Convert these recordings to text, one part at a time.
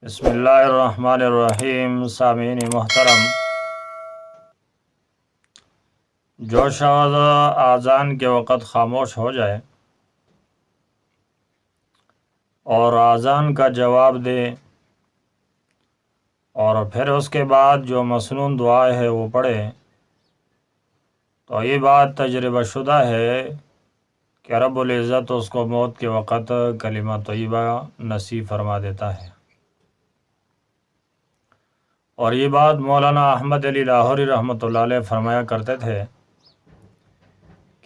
بسم اللہ الرحمن الرحیم۔ سامعین محترم، جو شخص اذان کے وقت خاموش ہو جائے اور اذان کا جواب دے اور پھر اس کے بعد جو مسنون دعا ہے وہ پڑھے، تو یہ بات تجربہ شدہ ہے کہ رب العزت اس کو موت کے وقت کلمہ طیبہ نصیب فرما دیتا ہے۔ اور یہ بات مولانا احمد علی لاہوری رحمۃ اللہ علیہ فرمایا کرتے تھے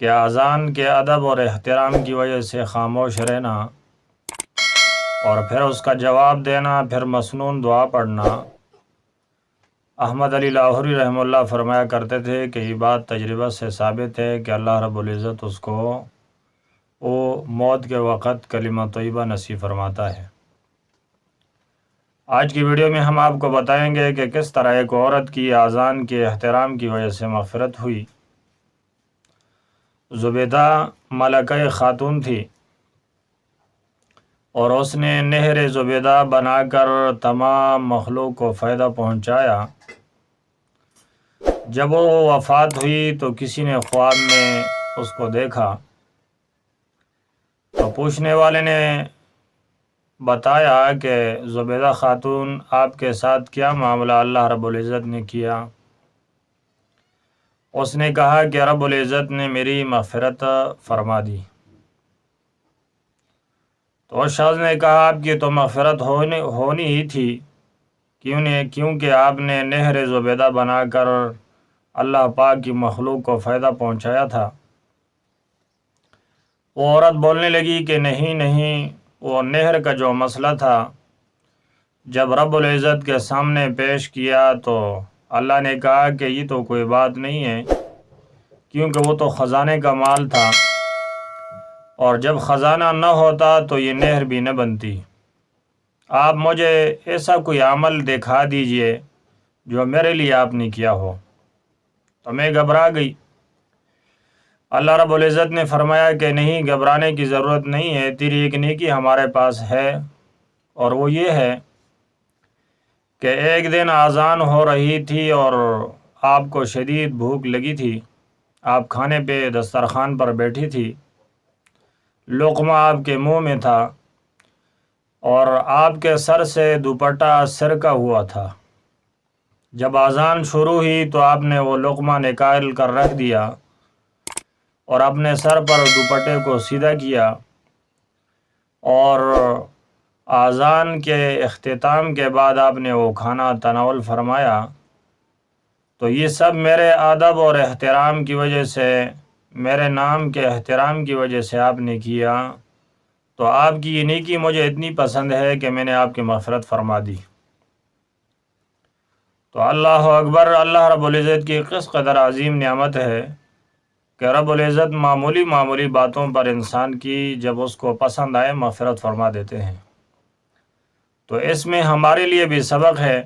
کہ اذان کے ادب اور احترام کی وجہ سے خاموش رہنا اور پھر اس کا جواب دینا، پھر مسنون دعا پڑھنا، احمد علی لاہوری رحمہ اللہ فرمایا کرتے تھے کہ یہ بات تجربہ سے ثابت ہے کہ اللہ رب العزت اس کو وہ موت کے وقت کلمہ طیبہ نصیب فرماتا ہے۔ آج کی ویڈیو میں ہم آپ کو بتائیں گے کہ کس طرح ایک عورت کی اذان کے احترام کی وجہ سے مغفرت ہوئی۔ زبیدہ ملکہ خاتون تھی اور اس نے نہر زبیدہ بنا کر تمام مخلوق کو فائدہ پہنچایا۔ جب وہ وفات ہوئی تو کسی نے خواب میں اس کو دیکھا تو پوچھنے والے نے بتایا کہ زبیدہ خاتون، آپ کے ساتھ کیا معاملہ اللہ رب العزت نے کیا؟ اس نے کہا کہ رب العزت نے میری مغفرت فرما دی۔ تو اس شخص نے کہا آپ کی تو مغفرت ہونی ہی تھی، کیونکہ آپ نے نہر زبیدہ بنا کر اللہ پاک کی مخلوق کو فائدہ پہنچایا تھا۔ وہ عورت بولنے لگی کہ نہیں، وہ نہر کا جو مسئلہ تھا جب رب العزت کے سامنے پیش کیا تو اللہ نے کہا کہ یہ تو کوئی بات نہیں ہے، کیونکہ وہ تو خزانے کا مال تھا، اور جب خزانہ نہ ہوتا تو یہ نہر بھی نہ بنتی۔ آپ مجھے ایسا کوئی عمل دکھا دیجئے جو میرے لیے آپ نے کیا ہو۔ تو میں گھبرا گئی۔ اللہ رب العزت نے فرمایا کہ نہیں، گھبرانے کی ضرورت نہیں ہے، تیری ایک نیکی ہمارے پاس ہے، اور وہ یہ ہے کہ ایک دن اذان ہو رہی تھی اور آپ کو شدید بھوک لگی تھی۔ آپ کھانے پہ دسترخوان پر بیٹھی تھی، لقمہ آپ کے منہ میں تھا اور آپ کے سر سے دوپٹہ سرکا ہوا تھا۔ جب اذان شروع ہوئی تو آپ نے وہ لقمہ نکال کر رکھ دیا اور اپنے سر پر دوپٹے کو سیدھا کیا، اور اذان کے اختتام کے بعد آپ نے وہ کھانا تناول فرمایا۔ تو یہ سب میرے ادب اور احترام کی وجہ سے، میرے نام کے احترام کی وجہ سے آپ نے کیا، تو آپ کی یہ نیکی مجھے اتنی پسند ہے کہ میں نے آپ کی مغفرت فرما دی۔ تو اللہ اکبر، اللہ رب العزت کی کس قدر عظیم نعمت ہے کہ رب العزت معمولی باتوں پر انسان کی جب اس کو پسند آئے مغفرت فرما دیتے ہیں۔ تو اس میں ہمارے لیے بھی سبق ہے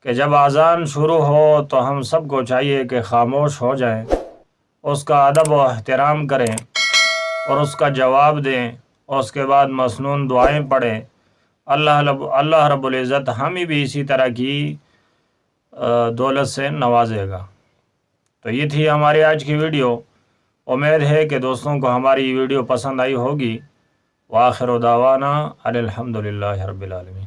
کہ جب اذان شروع ہو تو ہم سب کو چاہیے کہ خاموش ہو جائیں، اس کا ادب و احترام کریں اور اس کا جواب دیں، اور اس کے بعد مسنون دعائیں پڑھیں۔ اللہ رب العزت ہمیں بھی اسی طرح کی دولت سے نوازے گا۔ تو یہ تھی ہماری آج کی ویڈیو۔ امید ہے کہ دوستوں کو ہماری یہ ویڈیو پسند آئی ہوگی۔ وآخر دعوانا الحمدللہ رب العالمین۔